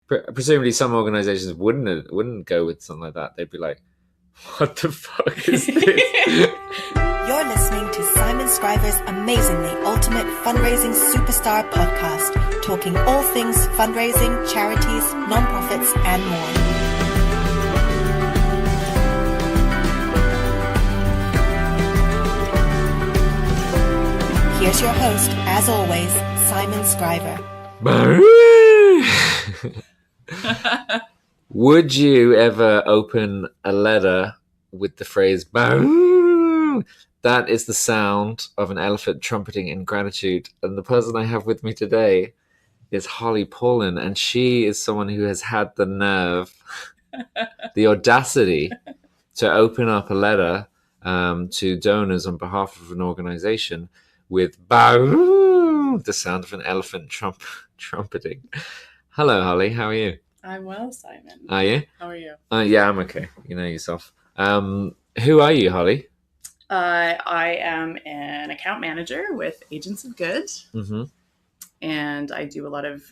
Presumably, some organizations wouldn't go with something like that. They'd be like, "What the fuck is this?" You're listening to Simon Scriver's amazingly ultimate fundraising superstar podcast, talking all things fundraising, charities, nonprofits, and more. Here's your host, as always, Simon Scriver. Would you ever open a letter with the phrase "Boo"? That is the sound of an elephant trumpeting in gratitude. And the person I have with me today is Holly Paulin, and she is someone who has had the nerve, the audacity to open up a letter to donors on behalf of an organization with "Boo," the sound of an elephant trumpeting. Hello, Holly. How are you? I'm well, Simon. Are you? How are you? Yeah, I'm okay. You know yourself. Who are you, Holly? I am an account manager with Agents of Good, and I do a lot of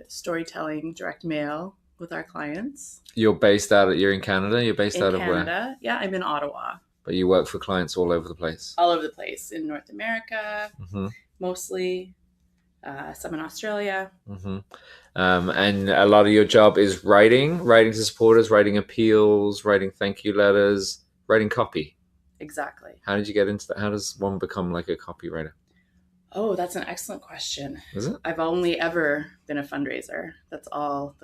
storytelling, direct mail with our clients. You're in Canada? You're based out of where? Canada. Yeah, I'm in Ottawa. But you work for clients all over the place? All over the place. In North America, mostly. Some in Australia. And a lot of your job is writing to supporters, writing appeals, writing thank you letters, writing copy. Exactly. How did you get into that? How does one become like a copywriter? Oh, that's an excellent question. Is it? I've only ever been a fundraiser. That's all.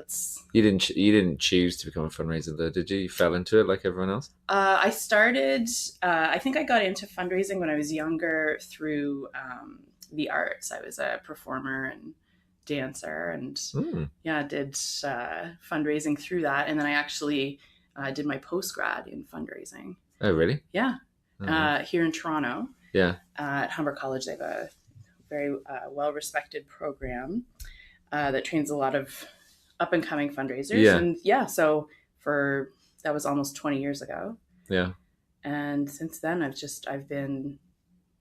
You didn't choose to become a fundraiser though, did you? You fell into it like everyone else? I started, I think I got into fundraising when I was younger through the arts. I was a performer and dancer and did fundraising through that. And then I actually did my post-grad in fundraising. Oh, really? Yeah. Here in Toronto. Yeah. At Humber College, they have a very well-respected program that trains a lot of up-and-coming fundraisers. Yeah. And yeah, so that was almost 20 years ago. Yeah. And since then, I've been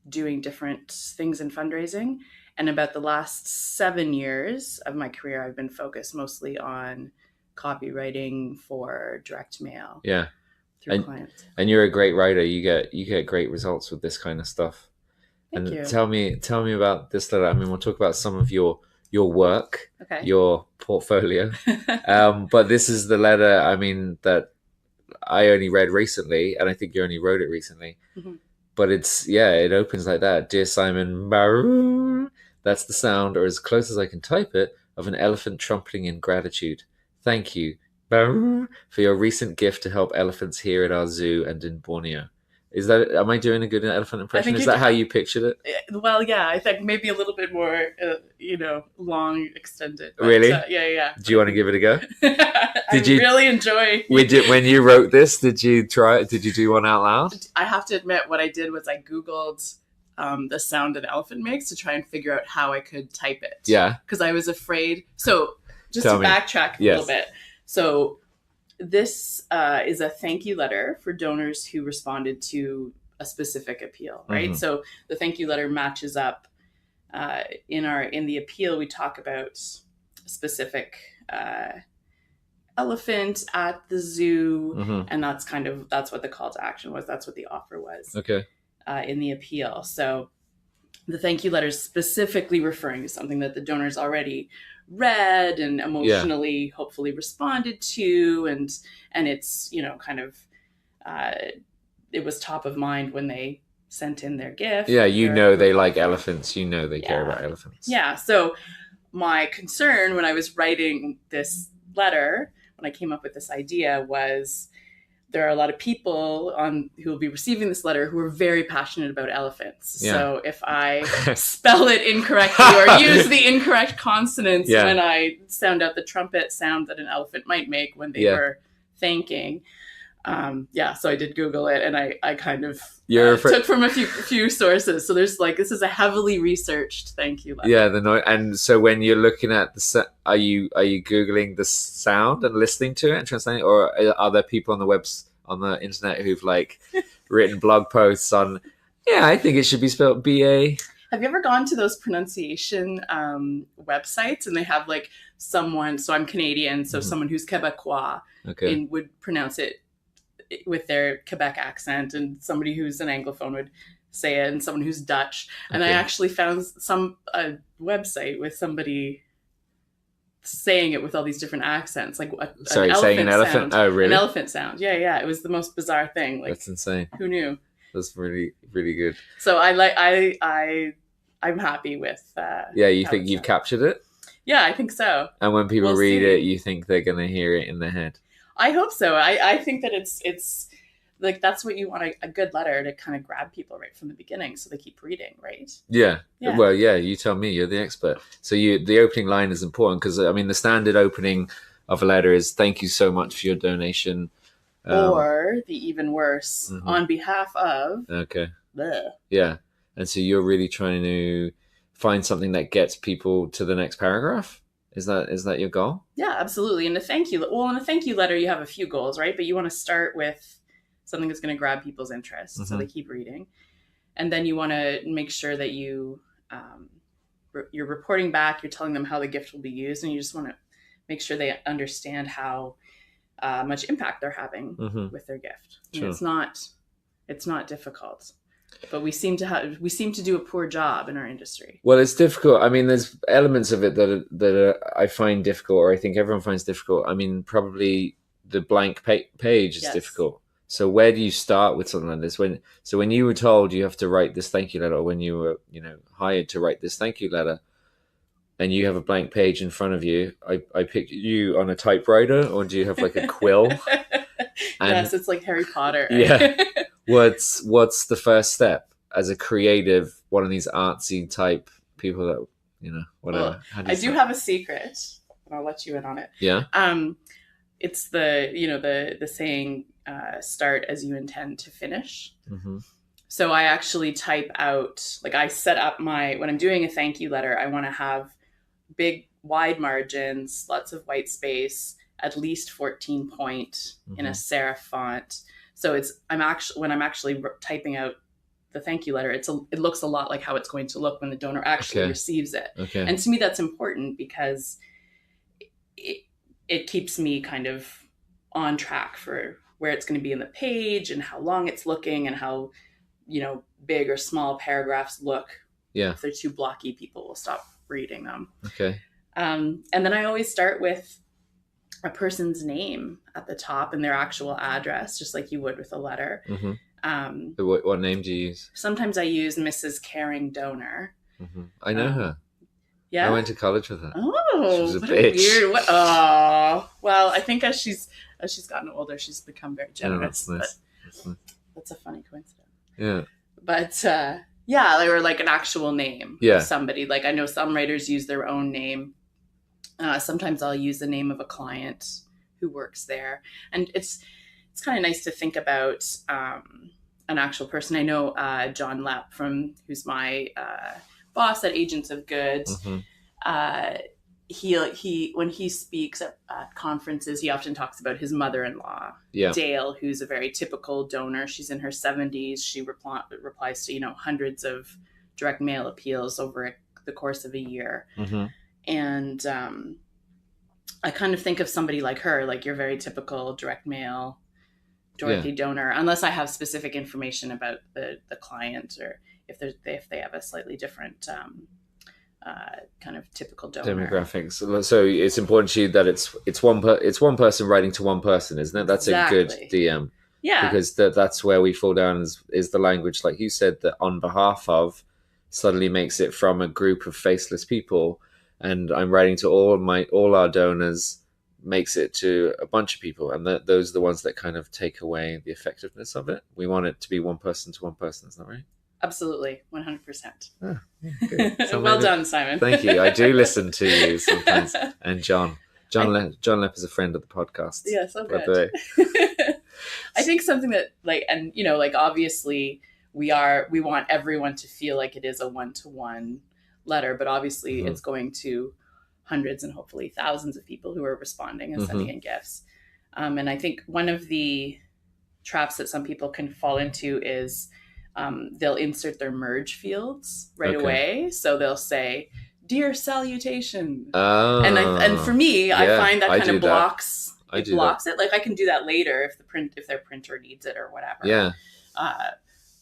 doing different things in fundraising. And about the last 7 years of my career, I've been focused mostly on copywriting for direct mail. Yeah. Through clients. And you're a great writer. You get great results with this kind of stuff. Thank you. Tell me about this letter. I mean, we'll talk about some of your work, your portfolio. But this is the letter, I mean, that I only read recently, and I think you only wrote it recently. But it opens like that. Dear Simon, Baroo. That's the sound, or as close as I can type it, of an elephant trumpeting in gratitude. Thank you, Baroo, for your recent gift to help elephants here at our zoo and in Borneo. Am I doing a good elephant impression? Is that how you pictured it? Well, yeah, I think maybe a little bit more, long, extended. But, really? Yeah. Do you want to give it a go? Really enjoy. When you wrote this, did you try? Did you do one out loud? I have to admit, what I did was I Googled the sound an elephant makes to try and figure out how I could type it. Yeah. Because I was afraid. So just to backtrack a little bit. So this is a thank you letter for donors who responded to a specific appeal, right? So the thank you letter matches up. In the appeal, we talk about a specific elephant at the zoo, and that's what the call to action was. That's what the offer was. Okay. In the appeal. So the thank you letter is specifically referring to something that the donors already read and emotionally hopefully responded to, and it's it was top of mind when they sent in their gift. Yeah, they like elephants. They care about elephants. Yeah. So my concern when I was writing this letter, when I came up with this idea, was there are a lot of people who will be receiving this letter who are very passionate about elephants. Yeah. So if I spell it incorrectly or use the incorrect consonants when I sound out the trumpet sound that an elephant might make when they were thanking. So I did Google it, and I kind of took from a few sources. So there's this is a heavily researched thank you letter. Yeah, and so when you're looking at are you Googling the sound and listening to it and translating, or are there people on the internet who've written blog posts on? Yeah, I think it should be spelled BA. Have you ever gone to those pronunciation websites and they have like someone, so I'm Canadian, so someone who's Quebecois and would pronounce it with their Quebec accent, and somebody who's an Anglophone would say it, and someone who's Dutch. And I actually found a website with somebody saying it with all these different accents, like saying an elephant. Oh, really? An elephant sound. Yeah. It was the most bizarre thing. Like, that's insane. Who knew? That's really, really good. So I'm happy with. You think you've captured it? Yeah, I think so. And when people read it, you think they're going to hear it in their head? I hope so. I think that it's like, that's what you want, a good letter to kind of grab people right from the beginning so they keep reading, right? Yeah. Well, you tell me, you're the expert. So the opening line is important because, I mean, the standard opening of a letter is thank you so much for your donation. Or the even worse, on behalf of. Okay. Bleh. Yeah. And so you're really trying to find something that gets people to the next paragraph? Is that your goal? Yeah, absolutely. And in a thank you letter, you have a few goals, right? But you want to start with something that's going to grab people's interest so they keep reading. And then you want to make sure that you're reporting back, you're telling them how the gift will be used, and you just want to make sure they understand how much impact they're having with their gift. Sure. It's not difficult, but we seem to do a poor job in our industry. Well, it's difficult. I mean, there's elements of it that I find difficult, or I think everyone finds difficult. I mean, probably the blank page is difficult. So where do you start with something like this? When you were told you have to write this thank you letter, or when you were hired to write this thank you letter, and you have a blank page in front of you, I picked you on a typewriter, or do you have like a quill? Yes, it's like Harry Potter. Yeah. What's the first step as a creative, one of these artsy type people that, whatever? Well, I do have a secret, and I'll let you in on it. Yeah. It's the saying, start as you intend to finish. So I actually type out, like, I set up when I'm doing a thank you letter, I want to have big, wide margins, lots of white space, at least 14 point in a serif font. So when I'm actually typing out the thank you letter, it looks a lot like how it's going to look when the donor actually receives it. Okay. And to me, that's important because it keeps me kind of on track for where it's going to be in the page and how long it's looking and how, big or small paragraphs look. Yeah. If they're too blocky, people will stop reading them. Okay. And then I always start with a person's name at the top and their actual address, just like you would with a letter. What name do you use? Sometimes I use Mrs. Caring Donor. I know her. Yeah, I went to college with her. Oh, she was a bitch. Weird. Oh, well, I think as she's gotten older, she's become very generous. Oh, that's nice. That's a funny coincidence. Yeah. But or like an actual name of somebody. Like I know some writers use their own name. Sometimes I'll use the name of a client who works there, and it's kind of nice to think about an actual person. I know John Lepp who's my boss at Agents of Good. He when he speaks at conferences, he often talks about his mother-in-law, Dale, who's a very typical donor. She's in her 70s. She replies to hundreds of direct mail appeals over the course of a year. And I kind of think of somebody like her, like your very typical direct mail Dorothy donor, unless I have specific information about the client, or if they have a slightly different kind of typical donor demographics. So it's important to you that it's one person writing to one person, isn't it? That's exactly. A good DM. Yeah, because that's where we fall down is the language, like you said, that on behalf of suddenly makes it from a group of faceless people, and I'm writing to all our donors makes it to a bunch of people, and those are the ones that kind of take away the effectiveness of it. We want it to be one person to one person, isn't that right? Absolutely, 100%. Oh, yeah, so well done, Simon. Thank you. I do listen to you sometimes, and John Lepp is a friend of the podcast. Yeah, so good. I think something that obviously we want everyone to feel like it is a one-to-one letter, but obviously it's going to hundreds and hopefully thousands of people who are responding and sending in gifts. And I think one of the traps that some people can fall into is they'll insert their merge fields right away. So they'll say, "Dear salutation." And for me, I find that kind of blocks it. Like I can do that later if their printer needs it or whatever. Yeah.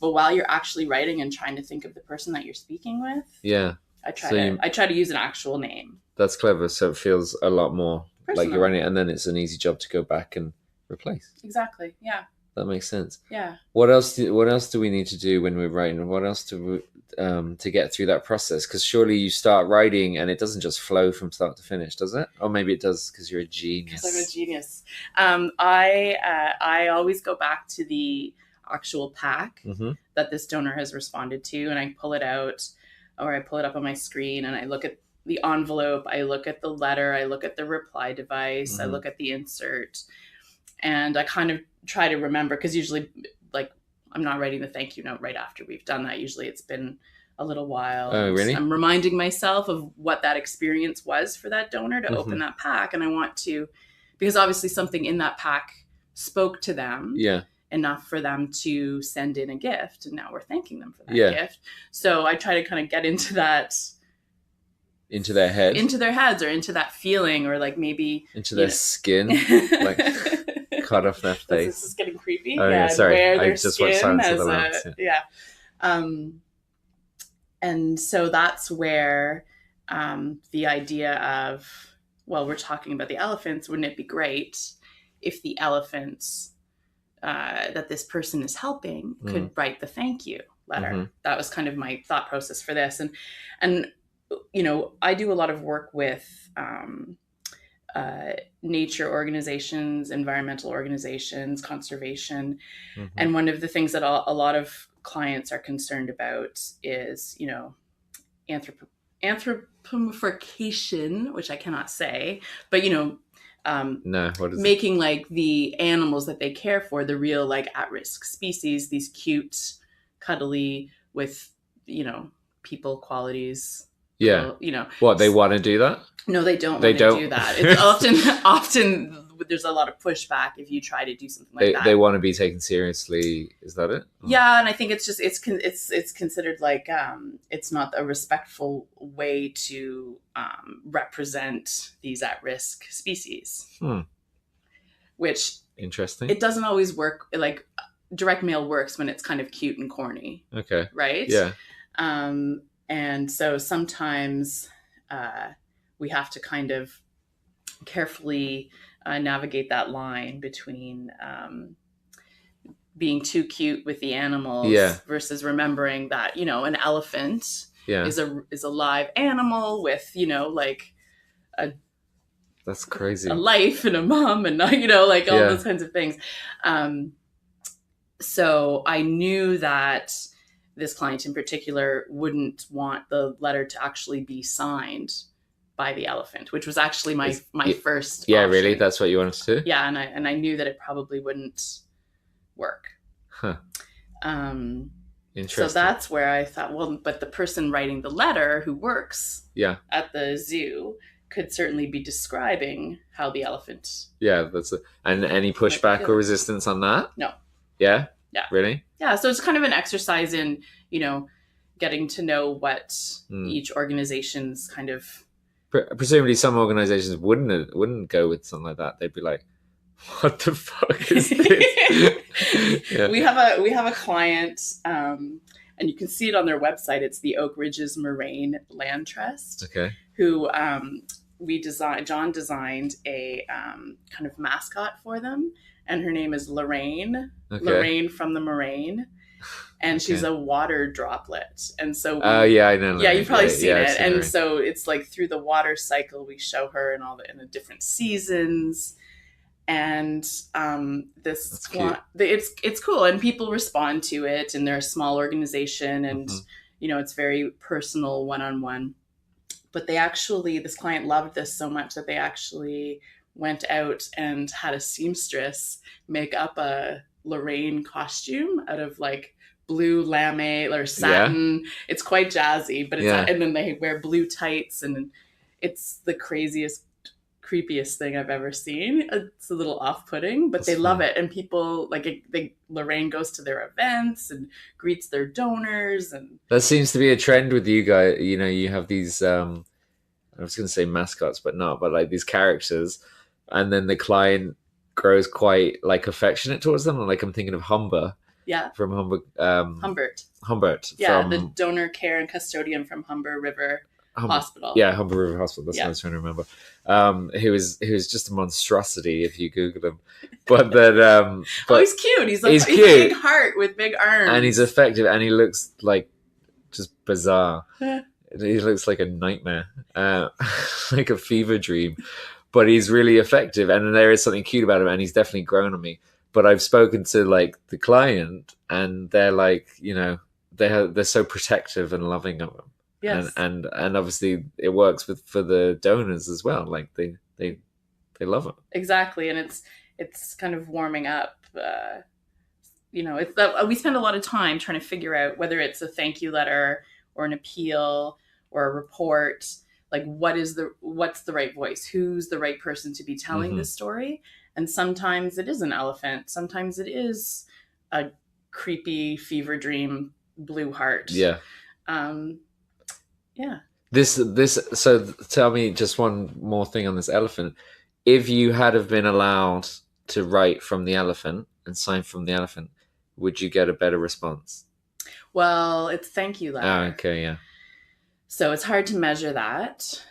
But while you're actually writing and trying to think of the person that you're speaking with, I try to use an actual name. That's clever. So it feels a lot more personal. Like you're writing it, and then it's an easy job to go back and replace. Exactly. Yeah. That makes sense. Yeah. What else do we need to do when we're writing? What else to get through that process? Because surely you start writing and it doesn't just flow from start to finish, does it? Or maybe it does because you're a genius. Because I'm a genius. I always go back to the actual pack that this donor has responded to, and I pull it out, or I pull it up on my screen, and I look at the envelope, I look at the letter, I look at the reply device, I look at the insert, and I kind of try to remember, because usually, like, I'm not writing the thank you note right after we've done that. Usually it's been a little while. Oh, really? I'm reminding myself of what that experience was for that donor to open that pack. And I want to, because obviously something in that pack spoke to them enough for them to send in a gift. And now we're thanking them for that gift. So I try to kind of get into that. Into their head? Into their heads, or into that feeling, or like maybe. Into their skin. Like cut off their face. This is getting creepy. Oh, yeah, sorry. I just watched Silence of the Lambs. And so that's where the idea of, well, we're talking about the elephants. Wouldn't it be great if the elephants that this person is helping could write the thank you letter? That was kind of my thought process for this. And you know, I do a lot of work with nature organizations, environmental organizations, conservation. And one of the things that a lot of clients are concerned about is, you know, anthropomorphication, which I cannot say, but, you know, what is making like the animals that they care for, the real like at-risk species, these cute, cuddly with, you know, people qualities. Yeah. Well, you know, what, they want to do that? No, they don't want to do that. It's often there's a lot of pushback if you try to do something like that. They want to be taken seriously. Is that it? Yeah, and I think it's just it's considered like it's not a respectful way to represent these at-risk species. Which interesting. It doesn't always work. Like direct mail works when it's kind of cute and corny. Okay. Right? Yeah. And so sometimes we have to kind of carefully navigate that line between being too cute with the animals versus remembering that, you know, an elephant is a live animal with, you know, like that's crazy, a life and a mom and, you know, like all those kinds of things. So I knew that this client in particular wouldn't want the letter to actually be signed by the elephant, which was actually my first option. Really? That's what you wanted to do? Yeah, and I knew that it probably wouldn't work. Interesting. So that's where I thought, well, but the person writing the letter who works at the zoo could certainly be describing how the elephant. Yeah, and any pushback or resistance on that? No. Yeah? Yeah. Really? Yeah, so it's kind of an exercise in, you know, getting to know what each organization's kind of. Presumably some organizations wouldn't go with something like that. They'd be like, what the fuck is this? We have a client, and you can see it on their website. It's the Oak Ridges Moraine Land Trust. Okay. Who John designed a kind of mascot for them, and her name is Lorraine. Okay. Lorraine from the Moraine. And she's a water droplet. And so I know. Yeah, you've probably seen it. And so it's like through the water cycle, we show her in the different seasons. And it's cool, and people respond to it, and they're a small organization, and you know, it's very personal, one-on-one. But this client loved this so much that they actually went out and had a seamstress make up a Lorraine costume out of like blue lame or satin. Yeah. It's quite jazzy, but and then they wear blue tights, and it's the craziest creepiest thing I've ever seen. It's a little off-putting, but they love it. And people Lorraine goes to their events and greets their donors. And that seems to be a trend with you guys. You know, you have these, I was going to say mascots, but not, but like these characters. And then the client grows quite like affectionate towards them. Like I'm thinking of Humber. Yeah. From Humber. Humbert. Yeah, from, the donor care and custodian from Humber River Hospital. Yeah, Humber River Hospital. That's what I was trying to remember. He was just a monstrosity if you Google him. But then, he's cute. He's cute. A big heart with big arms, and he's effective, and he looks like just bizarre. He looks like a nightmare, like a fever dream. But he's really effective, and there is something cute about him, and he's definitely grown on me. But I've spoken to like the client, and they're like, you know, they're so protective and loving of him. Yes. And obviously it works for the donors as well. Like they love him. Exactly, and it's kind of warming up. You know, it's that we spend a lot of time trying to figure out whether it's a thank you letter or an appeal or a report. Like what's the right voice? Who's the right person to be telling this story? And sometimes it is an elephant. Sometimes it is a creepy fever dream blue heart. Yeah. Yeah. So tell me just one more thing on this elephant. If you had have been allowed to write from the elephant and sign from the elephant, would you get a better response? Well, it's thank you letter. Oh, okay, yeah. So it's hard to measure that.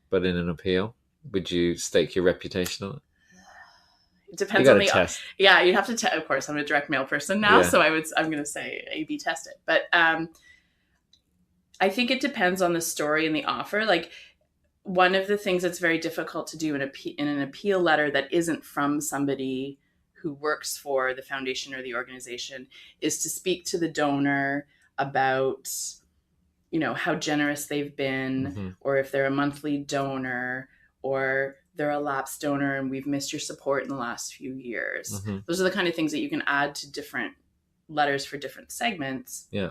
But in an appeal, would you stake your reputation on it? It depends on the test. Yeah, you'd have to test. Of course, I'm a direct mail person now, so I'm going to say A/B test it. But I think it depends on the story and the offer. Like one of the things that's very difficult to do in an appeal letter that isn't from somebody who works for the foundation or the organization is to speak to the donor about, you know, how generous they've been, or if they're a monthly donor, or they're a lapsed donor and we've missed your support in the last few years. Those are the kind of things that you can add to different letters for different segments. Yeah.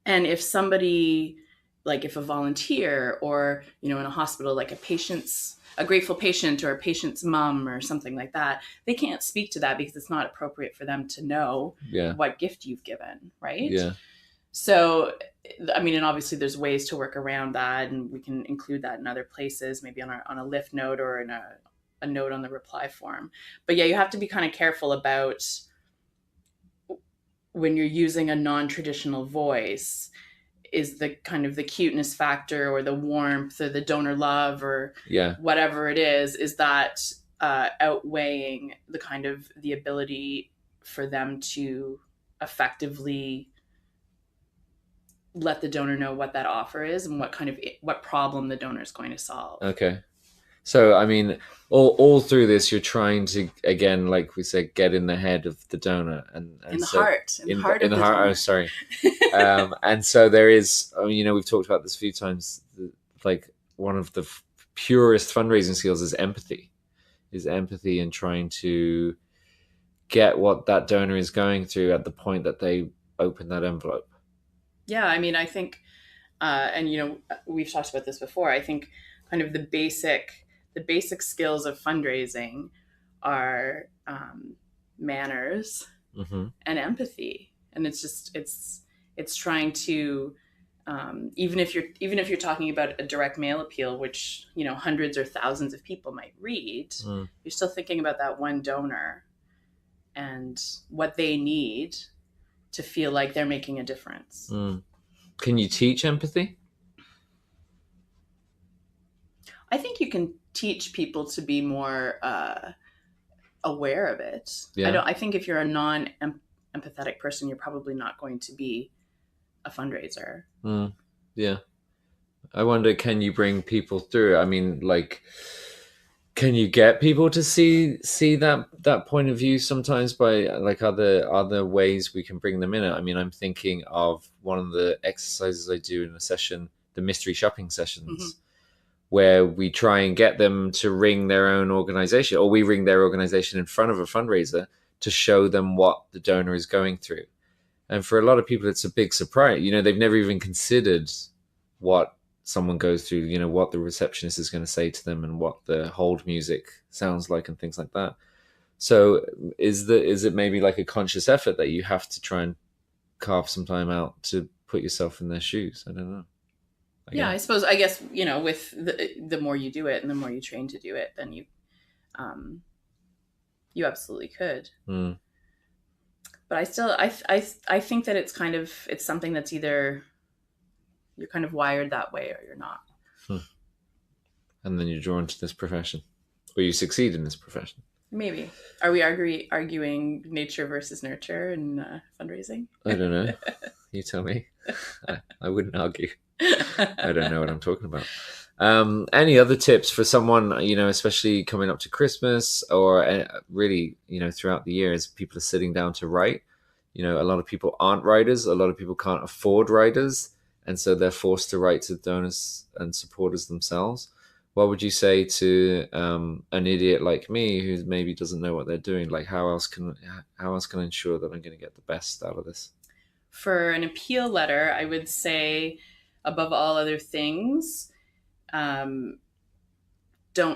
And if somebody, like if a volunteer or, you know, in a hospital, like a grateful patient or a patient's mom or something like that, they can't speak to that because it's not appropriate for them to know what gift you've given, right? Yeah. So, I mean, and obviously there's ways to work around that, and we can include that in other places, maybe on a lift note or in a note on the reply form. But yeah, you have to be kind of careful about when you're using a non-traditional voice, is the kind of the cuteness factor or the warmth or the donor love or whatever it is that outweighing the kind of the ability for them to effectively let the donor know what that offer is and what problem the donor is going to solve. Okay. So, I mean, all through this, you're trying to, again, like we said, get in the head of the donor and in the heart. In the heart. Oh, sorry. And so there is, you know, we've talked about this a few times, like one of the purest fundraising skills is empathy and trying to get what that donor is going through at the point that they open that envelope. Yeah, I mean, I think, and you know, we've talked about this before. I think kind of the basic skills of fundraising are manners and empathy, and it's trying to even if you're talking about a direct mail appeal, which, you know, hundreds or thousands of people might read, you're still thinking about that one donor and what they need to feel like they're making a difference. Can you teach empathy? I think you can teach people to be more aware of it. Yeah. I think if you're a non-empathetic person, you're probably not going to be a fundraiser. Yeah. I wonder, can you bring people through? I mean, like, can you get people to see that point of view sometimes by like other ways we can bring them in? I mean, I'm thinking of one of the exercises I do in a session, the mystery shopping sessions, where we try and get them to ring their own organization, or we ring their organization in front of a fundraiser to show them what the donor is going through. And for a lot of people, it's a big surprise. You know, they've never even considered what someone goes through, you know, what the receptionist is going to say to them and what the hold music sounds like and things like that. So is it maybe like a conscious effort that you have to try and carve some time out to put yourself in their shoes? I don't know. I guess, you know, with the more you do it and the more you train to do it, then you absolutely could. But I think that it's something that's either you're kind of wired that way or you're not. And then you're drawn to this profession, or you succeed in this profession. Maybe. Are we arguing nature versus nurture in fundraising? I don't know. You tell me. I wouldn't argue. I don't know what I'm talking about. Any other tips for someone, you know, especially coming up to Christmas or really, you know, throughout the year as people are sitting down to write? You know, a lot of people aren't writers. A lot of people can't afford writers. And so they're forced to write to donors and supporters themselves. What would you say to an idiot like me who maybe doesn't know what they're doing? Like, how else can I ensure that I'm going to get the best out of this? For an appeal letter, I would say, above all other things, don't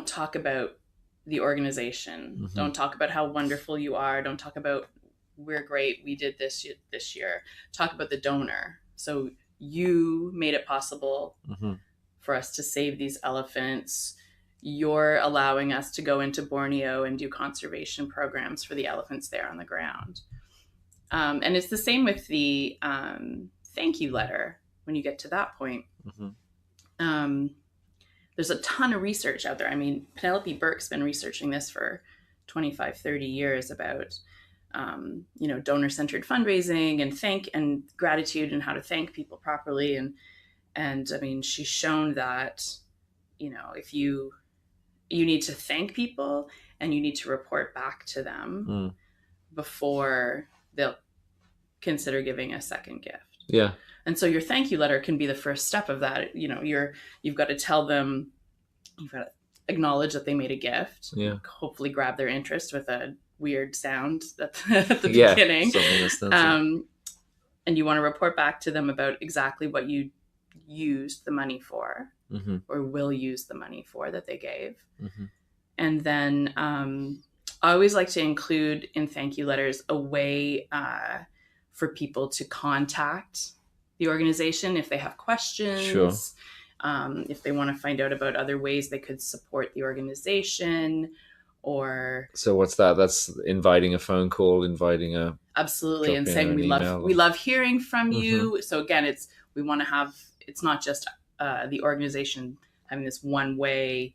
talk about the organization. Mm-hmm. Don't talk about how wonderful you are. Don't talk about we're great, we did this year. Talk about the donor. So you made it possible for us to save these elephants. You're allowing us to go into Borneo and do conservation programs for the elephants there on the ground. And it's the same with the thank you letter when you get to that point. There's a ton of research out there. I mean, Penelope Burke's been researching this for 25, 30 years about, you know, donor-centered fundraising and gratitude and how to thank people properly. And I mean, she's shown that, you know, if you need to thank people and you need to report back to them before they'll consider giving a second gift. Yeah. And so your thank you letter can be the first step of that. You know, you've got to tell them, you've got to acknowledge that they made a gift. Yeah. Hopefully grab their interest with a weird sound at the beginning. And you want to report back to them about exactly what you used the money for or will use the money for that they gave. And then I always like to include in thank you letters a way for people to contact the organization if they have questions. Sure. If they want to find out about other ways they could support the organization, or so what's that? That's inviting a phone call, absolutely, and saying we love hearing from you. So again, we want to have, it's not just the organization having this one way,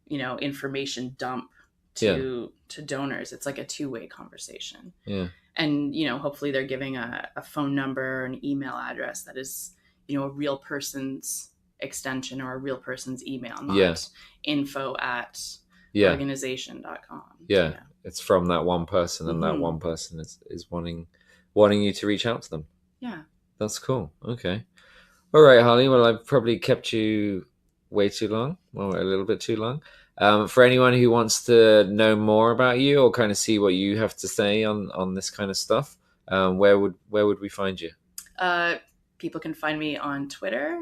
you know, information dump to donors. It's like a two-way conversation. Yeah. And, you know, hopefully they're giving a phone number or an email address that is, you know, a real person's extension or a real person's email, not info@organization.com. Yeah. It's from that one person, and that one person is wanting you to reach out to them. Yeah. That's cool. Okay. All right, Holly. Well, I've probably kept you way too long, or a little bit too long. For anyone who wants to know more about you or kind of see what you have to say on this kind of stuff, where would we find you? People can find me on Twitter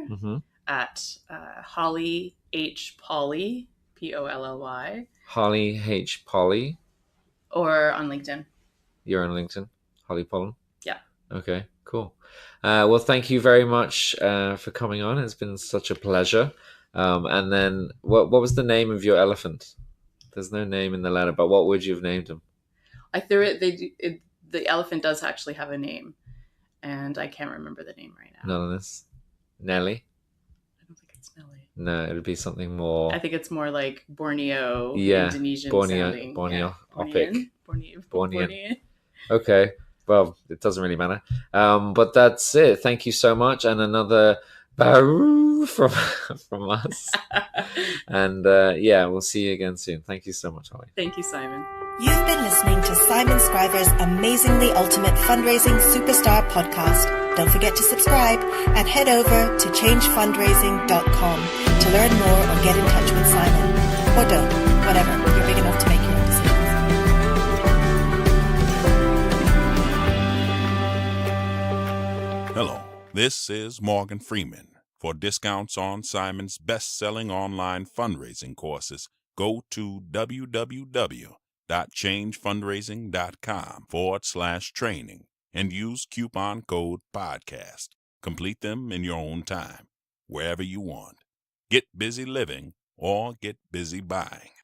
at Holly H. Paulin, Polly. Holly H. Paulin. Or on LinkedIn. You're on LinkedIn, Holly Paulin? Yeah. Okay, cool. Well, thank you very much for coming on. It's been such a pleasure. And then what was the name of your elephant? There's no name in the letter, but what would you have named him? The elephant does actually have a name, and I can't remember the name right now. None of this? Nelly? I don't think it's Nelly. No, it would be something more. I think it's more like Borneo, Indonesian sounding. Borneo. Borneo. Okay. Well, it doesn't really matter. But that's it. Thank you so much. And another Baru from us. And we'll see you again soon. Thank you so much, Holly. Thank you, Simon. You've been listening to Simon Scriver's Amazingly Ultimate Fundraising Superstar podcast. Don't forget to subscribe and head over to changefundraising.com to learn more or get in touch with Simon. Or don't. Whatever. You're big enough to make your own decisions. Hello, this is Morgan Freeman For discounts on Simon's best-selling online fundraising courses, go to www.changefundraising.com/training and use coupon code podcast. Complete them in your own time, wherever you want. Get busy living or get busy buying.